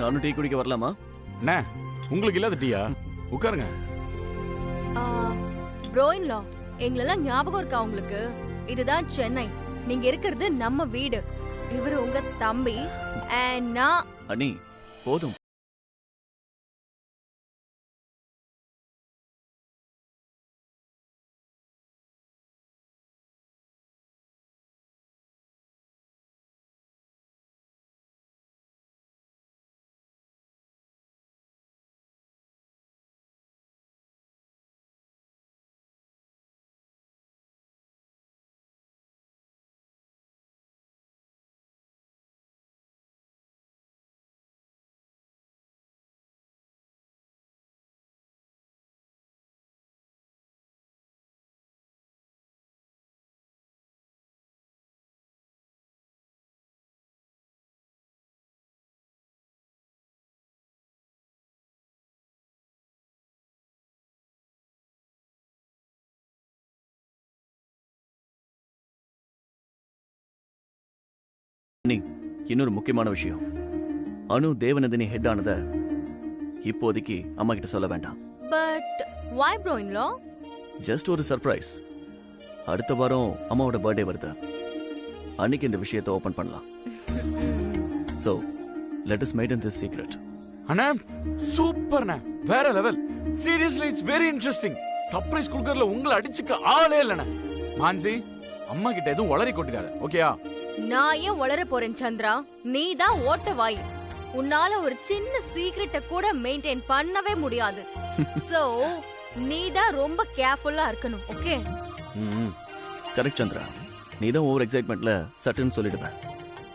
நானும் டீ குடிக்க வரலாமா? அண்ணா உங்களுக்கு இல்லாத டீயா? உட்காருங்க. ப்ரோயின்லா, எங்களெல்லாம் ஞாபகம் இருக்கா உங்களுக்கு? இதுதான் சென்னை. நீங்க இருக்கிறது நம்ம வீடு. இவரு உங்க தம்பி. நான் அண்ணி போதும். இன்னொரு முக்கியமான விஷயம், அனு தேவநந்தினி ஹெட் ஆனத இப்போதைக்கு அம்மா கிட்ட சொல்ல வேண்டாம். But why ப்ரோயின்லா? ஜஸ்ட் ஒரு சர்ப்ரைஸ். அடுத்த வாரம் அம்மாவோட பர்த்டே வருது. அன்னைக்கு இந்த விஷயத்தை ஓபன் பண்ணலாம். So let us maintain this secret. அண்ணா சூப்பர்ண்ணா, வேற level. Seriously it's very interesting. Surprise கொடுக்கறதுல உங்களை அடிச்சுக்க ஆளே இல்லண்ணா. மான்சி, அம்மா கிட்ட எதுவும் உளறி கொட்டிடாத, ஓகேயா? நான் ஏன் வளர போறேன் சந்திரா? நீ தான் ஓட்ட வாய். உன்னால ஒரு சின்ன சீக்ரெட்ட கூட மெயின்டைன் பண்ணவே முடியாது. சோ நீ தான் ரொம்ப கேர்ஃபுல்லா இருக்கணும், ஓகே? கரெக்ட் சந்திரா. நீ தான் ஓவர் எக்ஸைட்மெண்ட்ல சட்டுன்னு சொல்லிடுவ.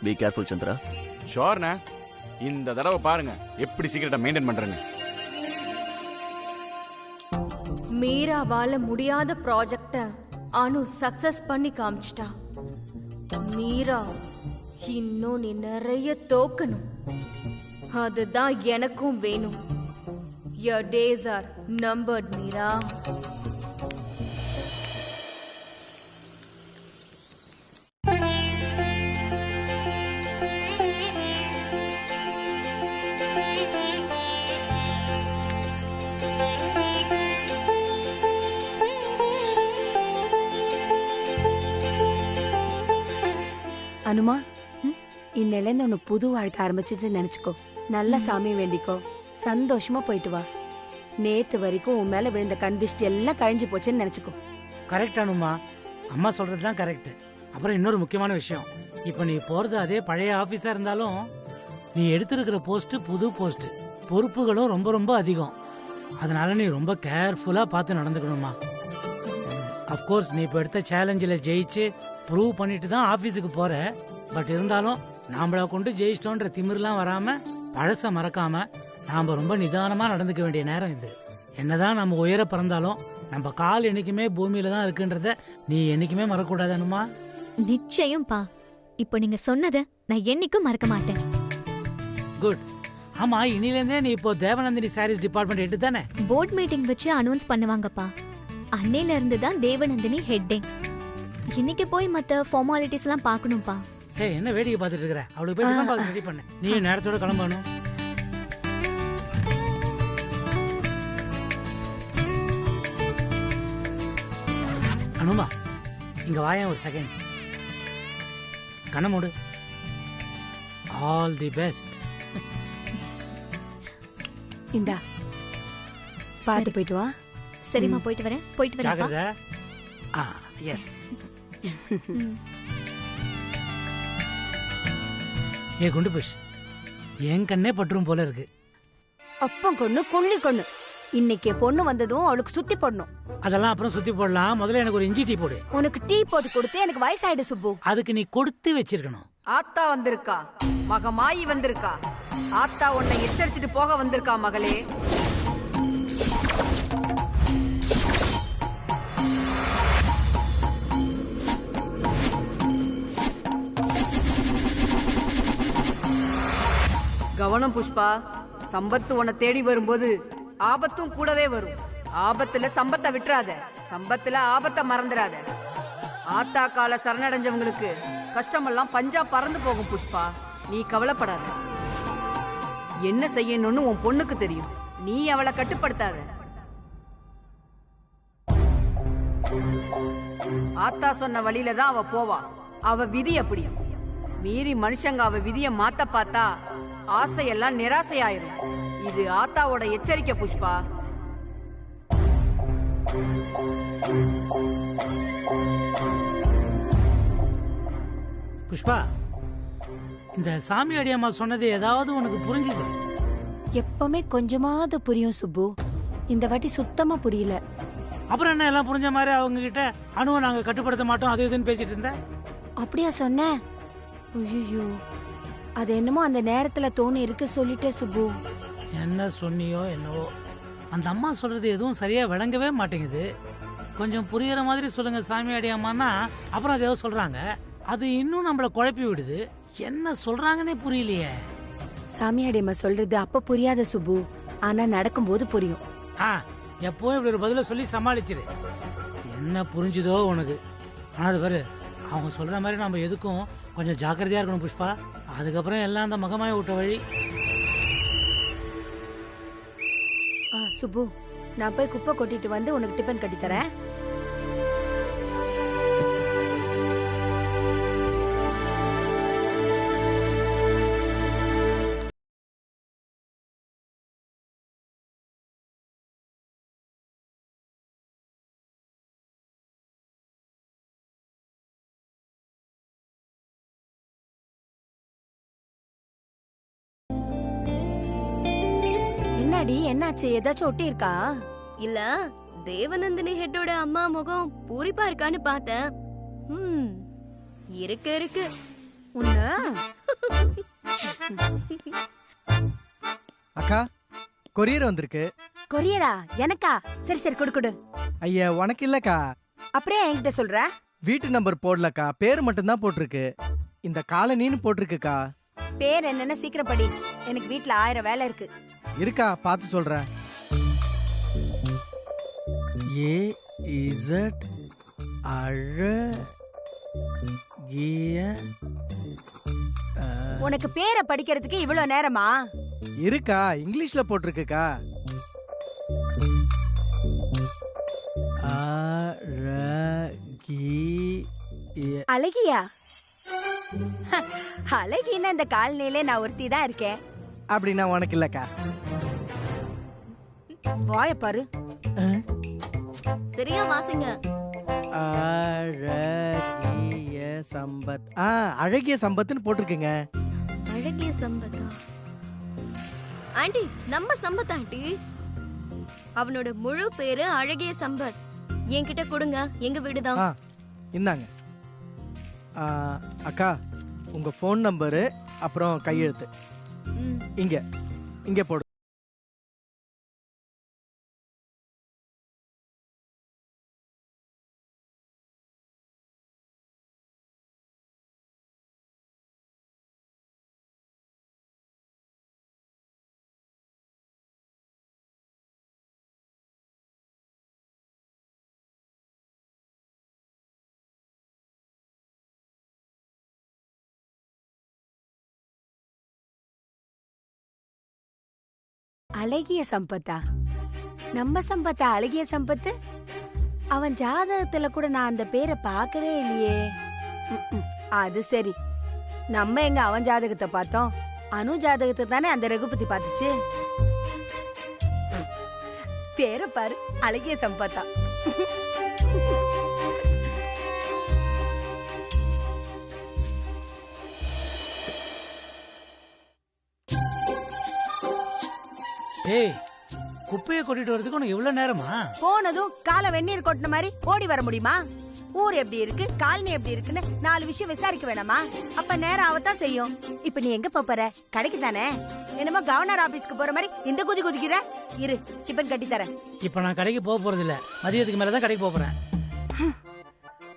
Be careful Chandra. ஷோர்ண்ணா. இந்த தடவை பாருங்க எப்படி சீக்கிரட்டா மெயின்டைன் பண்றேன்னு. மீராவால முடியாத ப்ராஜெக்ட அனு சக்சஸ் பண்ணி காமிச்சிட்டா. மீரா, இன்னும் நீ நிறைய தோக்கணும். அதுதான் எனக்கும் வேணும். Your days are numbered, Meera. அனுமா, இன்னிலேருந்து உனக்கு புது வாழ்க்கை ஆரம்பிச்சிச்சுன்னு நினைச்சுக்கோ. நல்ல சாமி வேண்டிக்கோ, சந்தோஷமா போயிட்டு வா. நேத்து வரைக்கும் உன் மேல விழுந்த கண்டிஷ்டி எல்லாம் கழிஞ்சு போச்சுன்னு நினைச்சுக்கோ. கரெக்ட் அனுமா, அம்மா சொல்றதுதான் கரெக்ட். அப்புறம் இன்னொரு முக்கியமான விஷயம், இப்போ நீ போறது அதே பழைய ஆபீஸா இருந்தாலும் நீ எடுத்திருக்கிற போஸ்ட் புது போஸ்ட், பொறுப்புகளும் ரொம்ப ரொம்ப அதிகம். அதனால நீ ரொம்ப கேர்ஃபுல்லா பார்த்து நடந்துக்கணுமா. அஃப்கோர்ஸ் நீ இப்போ எடுத்த சேலஞ்சில் ஜெயிச்சு ப்ரூவ் பண்ணிட்டு தான் ஆஃபீஸுக்கு போற. பட் இருந்தாலும் நாமளை கொண்டு ஜெயிச்சிட்டோன்ற திமிர்லாம் வராம பழச மறக்காம நாம ரொம்ப நிதானமா நடந்துக்க வேண்டிய நேரம் இது. என்னதான் நம்ம உயர பிறந்தாலும் நம்ம கால் என்னைக்குமே பூமியில தான் இருக்குன்றத நீ என்னைக்குமே மறக்கூடாதுமா. நிச்சயம் பா. இப்போ நீங்க சொன்னதை நான் என்னைக்கும் மறக்க மாட்டேன். குட். ஆமா, இனிலேருந்தே நீ இப்போ தேவநந்தினி சாரீஸ் டிபார்ட்மெண்ட் ஹெட் தானே? போர்ட் மீட்டிங் வச்சு அனௌன்ஸ் பண்ணுவாங்கப்பா. அன்னையில இருந்து தான் தேவநந்தினி ஹெட்டே. இன்னைக்கு போய் மத்த ஃபார்மாலிட்டிஸ் எல்லாம் பார்க்கணும்பா. ஹே, என்ன வேடிக்கை பார்த்துட்டு இருக்கற? அவளுக்கு போய் டிஃபன் பாக்ஸ் ரெடி பண்ணு. நீ நேரத்தோட கிளம்பணும். அனுமா, இங்க வாயேன் ஒரு செகண்ட். கண்ண மூடு. All the best. இந்தா, பார்த்து போயிட்டு வா. சரிம்மா, போயிட்டு வரேன். போயிட்டு வரேன். ஜாகிரதை. எஸ். ஏ குண்டு புஷ், என் கண்ணே பற்றும் போல இருக்கு. அப்பம் கொண்ணு கொள்ளி கொண்ணு. இன்னைக்கு பொண்ணு வந்ததும் அவளுக்கு சுத்தி போடணும். அதெல்லாம் அப்புறம் சுத்தி போடலாம். முதல்ல எனக்கு ஒரு இஞ்சி டீ போடு. உனக்கு டீ போட்டு கொடுத்து எனக்கு வயசாயிடு சுப்பு. அதுக்கு நீ கொடுத்து வச்சிருக்கணும். ஆத்தா வந்திருக்கா, மகமாயி வந்திருக்கா. ஆத்தா உன்னை எச்சரிச்சுட்டு போக வந்திருக்கா மகளே. கவனம் புஷ்பா, சம்பத்து உன்னை தேடி வரும்போது ஆபத்தும் கூடவே வரும். ஆபத்துல சம்பத்தை விட்டுறாத, சம்பத்துல ஆபத்தை மறந்துடாத. ஆத்தா கால சரணடைஞ்சவங்களுக்கு கஷ்டமெல்லாம் பஞ்சா பறந்து போகும் புஷ்பா, நீ கவலைப்படாத. என்ன செய்யணும்னு உன் பொண்ணுக்கு தெரியும். நீ அவளை கட்டுப்படுத்தாத. ஆத்தா சொன்ன வழியில தான் அவ போவா. அவ விதி அப்படி. மீறி மனுஷங்க அவ விதிய மாத்த பார்த்தா ஆசையெல்லாம் நிராசையாயிரும். இது ஆத்தாவோட எச்சரிக்கை புஷ்பா. புஷ்பா, இந்த சாமி அடியம்மா சொன்னது ஏதாவது உனக்கு புரிஞ்சுது? எப்பவுமே கொஞ்சமாவது புரியும் சுப்பு. இந்த வாட்டி சுத்தமா புரியல. அப்புறம் என்ன எல்லாம் புரிஞ்ச மாதிரி அவங்க கிட்ட அணுவை நாங்க கட்டுப்படுத்த மாட்டோம் அது இதுன்னு பேசிட்டு இருந்த? அப்படியா சொன்ன? ஐயோ, அது என்னமோ அந்த நேரத்துல தோணி இருக்கு சொல்லிட்டே சுப்பு. என்ன சொன்னியோ என்னவோ, அந்த அம்மா சொல்றது எதுவும் சரியா விளங்கவே மாட்டேங்குது. கொஞ்சம் புரியுற மாதிரி சொல்லுங்க சாமி அடியம்மான்னா அப்புறம் அதை சொல்றாங்க. அது இன்னும் நம்மள குழப்பி விடுது. என்ன சொல்றாங்கன்னே புரியலையே. சாமியாடியம்மா சொல்றது அப்ப புரியாத சுப்பு, ஆனா நடக்கும்போது புரியும். எப்பவும் இப்படி ஒரு பதில சொல்லி சமாளிச்சிரு. என்ன புரிஞ்சுதோ உனக்கு. ஆனா அது பாரு, அவங்க சொல்ற மாதிரி நம்ம எதுக்கும் கொஞ்சம் ஜாக்கிரதையா இருக்கணும் புஷ்பா. அதுக்கப்புறம் எல்லாம் அந்த மகமாய விட்ட வழி. சுப்பு, நான் போய் குப்பை கொட்டிட்டு வந்து உனக்கு டிபன் கட்டி தரேன். என்னடி, என்னாச்சு? ஏதாச்சும் ஒட்டி இருக்கா? இல்ல, தேவநந்தினி ஹெட்டோட அம்மா முகம் பூரிப்பா இருக்கான்னு பார்த்தேன். இருக்கு இருக்கு. அக்கா, கொரியர் வந்திருக்கு. கொரியரா? எனக்கா? சரி சரி, கொடு கொடு. ஐயா, உனக்கு இல்லக்கா. அப்படியே என்கிட்ட சொல்ற? வீட்டு நம்பர் போடலக்கா, பேர் மட்டும்தான் போட்டிருக்கு. இந்த காலனின்னு போட்டிருக்குக்கா. பேர் என்னன்னு சீக்கிரம் படி. எனக்கு வீட்ல 1000 வேலை இருக்கு. இருக்கா, பார்த்து சொல்றேன். AZ அழகிய. உனக்கு பேரை படிக்கிறதுக்கு இவ்வளவு நேரமா? இருக்கா, இங்கிலீஷ்ல போட்டிருக்குக்கா. அழகியா? அழகின்னா இந்த காலனிலே நான் ஒருத்தி தான் இருக்கேன். அப்படின்னா உனக்கு இல்லக்கா. வாய பாரு. சரியா வாசிங்க. அழகிய சம்பத். அழகிய சம்பத்னு போட்டிருக்குங்க. அழகிய சம்பத்தா? ஆண்டி, நம்ம சம்பத் ஆண்டி. அவனோட முழு பேரு அழகிய சம்பத். என்கிட்ட கொடுங்க, எங்க வீடுதான். இந்தாங்க. அக்கா, உங்க போன் நம்பரு அப்புறம் கையெழுத்து இங்க இங்க போடு. அழகிய சம்பத்தா? நம்ம சம்பத்தா அழகிய சம்பத்து? அவன் ஜாதகத்துல கூட நான் அந்த பேரை பார்க்கவே இல்லையே. அது சரி, நம்ம எங்க அவன் ஜாதகத்தை பார்த்தோம்? அனு ஜாதகத்தை தானே அந்த ரகுபதி பார்த்துச்சு. பேரை பாரு, அழகிய சம்பத்தா. ஏய், குப்பையை கொட்டிட்டு வரதுக்கு உனக்கு எவ்வளவு நேரமா? போனதும் காலை வெந்நீர் கொட்டின மாதிரி ஓடி வர முடியுமா? ஊர் எப்படி இருக்கு, காலனி எப்படி இருக்குன்னு 4 விஷயம் விசாரிக்க வேணாமா? அப்ப நேரம் ஆகத்தான் செய்யும். இப்ப நீ எங்க போற? கடைக்கு தானே? என்னமோ கவர்னர் ஆபீஸ்க்கு போற மாதிரி இந்த குதி குதிக்கிற. இரு, டிபன் கட்டி தரேன். இப்ப நான் கடைக்கு போக போறது இல்ல, மதியத்துக்கு மேலதான் கடைக்கு போறேன்.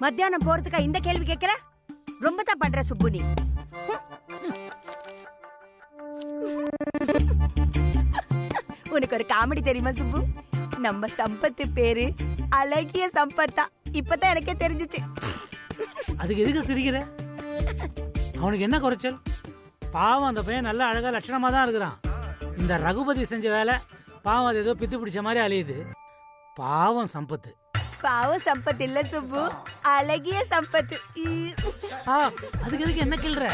மத்தியானம் போறதுக்கா இந்த கேள்வி கேக்குற? ரொம்ப தான் பண்ற சுப்பு நீ. உனக்கு ஒரு காமெடி தெரியுமா சுப்பு? நம்ம சம்பத்து பேரு அழகிய சம்பத்தா. இப்பதான் எனக்கே தெரிஞ்சிச்சு. அதுக்கு எதுக்கு சிரிக்கிற? அவனுக்கு என்ன குறைச்சல்? பாவம், அந்த பையன் நல்ல அழகா லட்சணமா தான் இருக்கிறான். இந்த ரகுபதி செஞ்ச வேலை பாவம், அது ஏதோ பித்து பிடிச்ச மாதிரி அலையுது. பாவம் சம்பத்து. பாவம் சம்பத் இல்ல சுப்பு, அழகிய சம்பத்து. அதுக்கு எதுக்கு என்ன கிள்ற?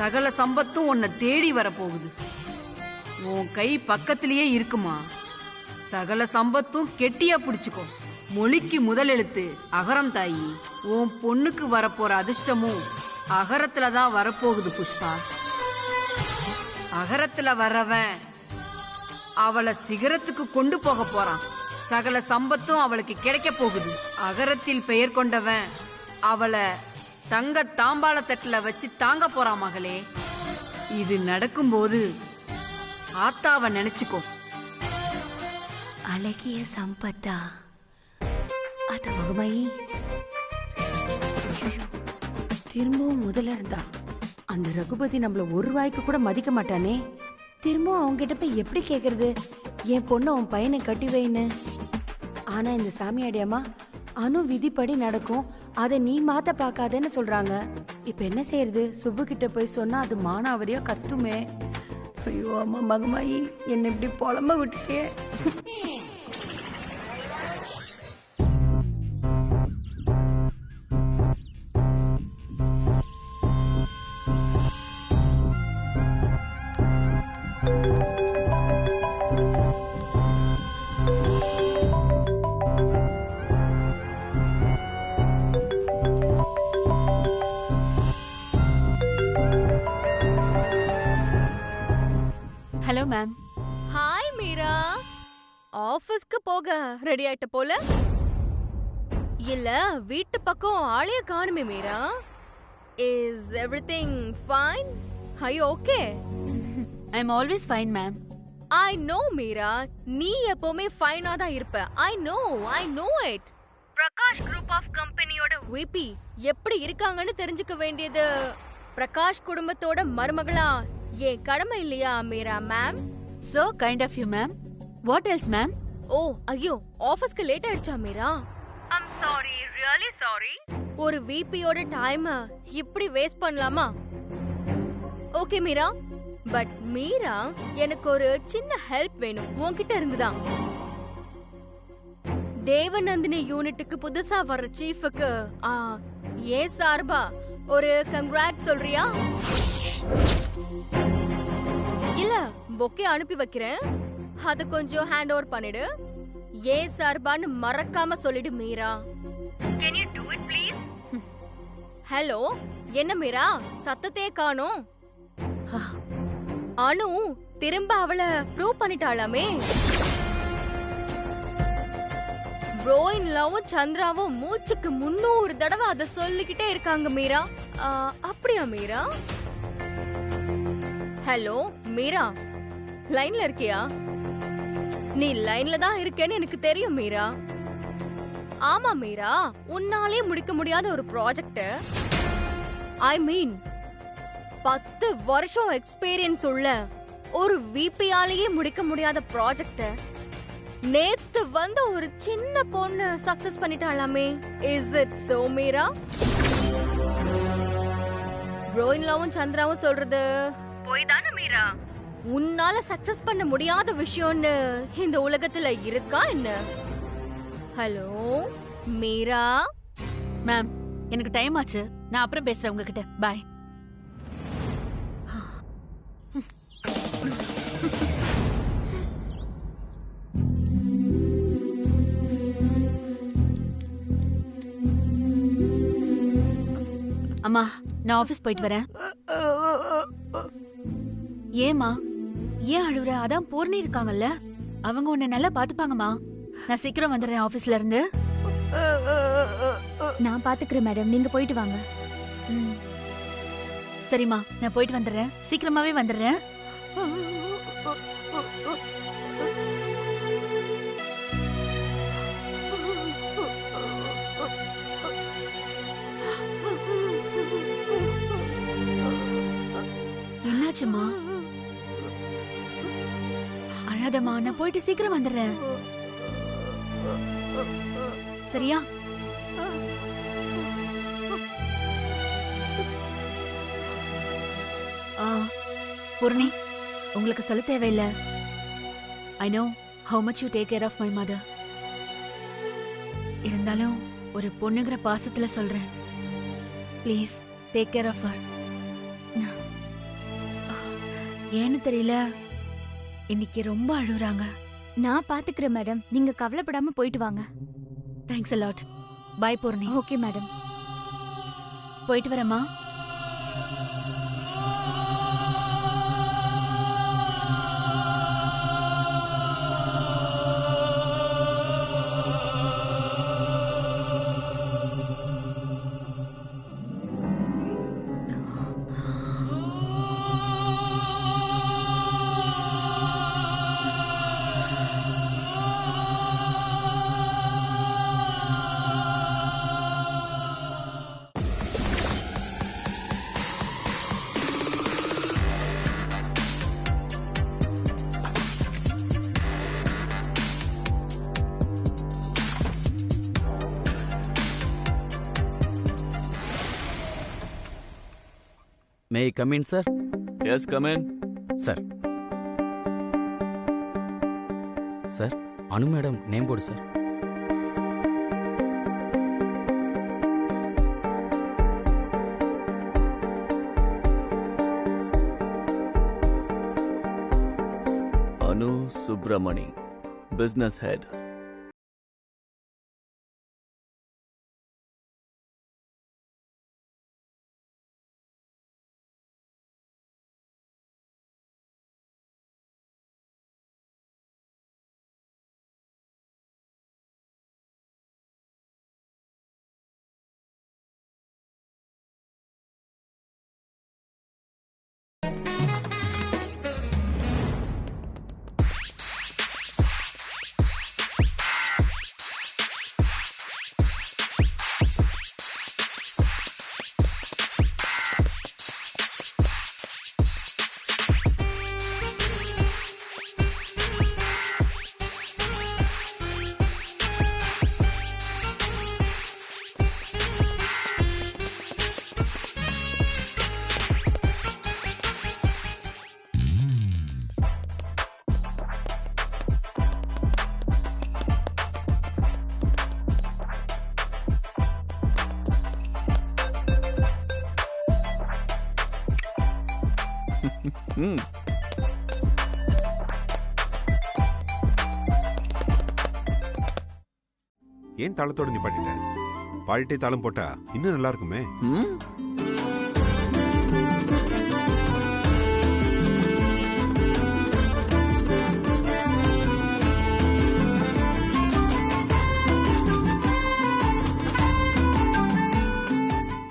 சகல சம்பத்தும் உன்னை தேடி வரப்போகுது. உன் கை பக்கத்திலேயே இருக்குமா. சகல சம்பத்தும் கெட்டியா பிடிச்சுக்கோ. மொழிக்கு முதல் எழுத்து அகரம் தாயி. உன் பொண்ணுக்கு வரப்போற அதிர்ஷ்டமும் அகரத்துல தான் வரப்போகுது புஷ்பா. அகரத்துல வரவன் அவளை சிகரத்துக்கு கொண்டு போக போறான். சகல சம்பத்தும் அவளுக்கு கிடைக்க போகுது. அகரத்தில் பெயர் கொண்டவன் அவளை தங்க தாம்பாள தட்டுல வச்சு தாங்க போறான் மகளே. இது நடக்கும்போது ஆத்தாவ நினைச்சுக்கோ. அழகிய சம்பத்தா? அத மகமாயி திரும்பவும் முதல்ல இருந்தா அந்த ரகுபதி நம்மள ஒரு வாய்க்கு கூட மதிக்க மாட்டானே. திரும்பவும் அவங்க கிட்ட போய் எப்படி கேக்குறது என் பொண்ணு உன் பையனை கட்டி வைன்னு? ஆனா இந்த சாமியாடி அம்மா அனு விதிப்படி நடக்கும், அதை நீ மாத்த பாக்காதேன்னு சொல்றாங்க. இப்ப என்ன செய்யறது? சுப்பு கிட்ட போய் சொன்னா அது மானாவரியா கத்துமே. ஐயோ அம்மா மகமாயி, என்ன இப்படி புலம்ப விட்டுட்டே. Hello ma'am. ஹாய் மீரா, ஆபீஸ்க்கு போக ரெடி ஆயிட்ட போல. இல்ல வீட்டு பக்கம் ஆளைய காணுமே Meera. Is everything fine? I okay? I am always fine ma'am. I know Meera, நீ எப்பவுமே ஃபைனா தான் இருப்ப. I know it. Prakash group of கம்பெனியோட விபி எப்படி இருக்காங்கன்னு தெரிஞ்சுக்க வேண்டியது பிரகாஷ் குடும்பத்தோட மருமகளா ஏன் கடமை இல்லையா Meera ma'am? So kind of you ma'am. What else ma'am? ஓ ஐயோ, ஆபீஸ்க்கு லேட் ஆயிடுச்சா Meera? I'm sorry, really sorry. ஒரு விபியோட டைம் இப்படி வேஸ்ட் பண்ணலாமா? ஓகே மீரா, பட் மீரா எனக்கு ஒரு சின்ன ஹெல்ப் வேணும் உன்கிட்ட இருந்துதான். தேவநந்தினி யூனிட்டுக்கு புதுசா வர்ற சீஃபுக்கு ஏன் சார்பா ஒரு கங்க்ராட் சொல்றியா? இல்ல பொக்கே அனுப்பி வைக்கிறேன், அத கொஞ்சம் ஹேண்ட் ஓவர் பண்ணிடு. ஏன் சார்பான்னு மறக்காம சொல்லிடு Meera. Can you do it please? Hello, என்ன மீரா சத்தத்தையே காணோம்? அனு திரும்ப அவளை ப்ரூவ் பண்ணிட்டாளாமே. ப்ரோயின் லவும் சந்திராவும் மூச்சுக்கு 300 தடவை அத சொல்லிக்கிட்டே இருக்காங்க மீரா. அப்படியா மீரா? ஹலோ மீரா, லைன்ல இருக்கியா? நீ லைன்ல தான் இருக்கேன்னு எனக்கு தெரியும் மீரா. ஆமா மீரா, உன்னாலே முடிக்க முடியாத ஒரு ப்ராஜெக்ட், ஐ மீன் 10 வருஷம் எக்ஸ்பீரியன்ஸ் உள்ள ஒரு விபியாலேயே முடிக்க முடியாத ப்ராஜெக்ட் நேத்து வந்து ஒரு சின்ன பொண்ணு சக்சஸ் பண்ணிட்டாளாமே. Is it so Meera? ரோயின்லாவும் சந்திராவும் சொல்றது போய் தானே மீரா? உன்னால சக்சஸ் பண்ண முடியாத விஷயம்னு இந்த உலகத்துல இருக்கா என்ன? ஹலோ மீரா. மேம், எனக்கு டைம் ஆச்சு, நான் அப்புறம் பேசுறேன் உங்ககிட்ட. பாய். அம்மா, நான் ஆபீஸ் போயிட்டு வரேன். ஏமா ஏன் அழுவுற? அதான் பூர்ணி இருக்காங்கல்ல, அவங்க உன்னை நல்லா பாத்துப்பாங்கம்மா. நான் சீக்கிரம் வந்துடுறேன் ஆபீஸ்ல இருந்து. நான் பாத்துக்கிறேன் மேடம், நீங்க போயிட்டு வாங்க. சரிம்மா, நான் போயிட்டு வந்துடுறேன், சீக்கிரமாவே வந்துடுறேன். என்னாச்சுமா? அழாதம்மா, நான் போயிட்டு சீக்கிரம் வந்துடுறேன். சரியா? பூர்ணி, உங்களுக்கு சொல்ல தேவையில்ல. I know how much you take care of my mother. இருந்தாலும் ஒரு பொண்ணுங்கிற பாசத்துல சொல்றேன். Please take care of her. ஏன்னு தெரியல, இன்னைக்கு ரொம்ப அழுகுறாங்க. நான் பாத்துக்கிறேன் மேடம், நீங்க கவலைப்படாம போயிட்டு வாங்க. Thanks a lot. Bye Poorni. Okay madam. போயிட்டு வரேம்மா. May I come in sir? Yes, come in. Sir sir, Anu madam name board sir. Anu Subramani, business head. ஏன் தாளத்தோட நீ பாடிட்ட? பாடிட்டே தாளம் போட்டா இன்னும் நல்லா இருக்குமே.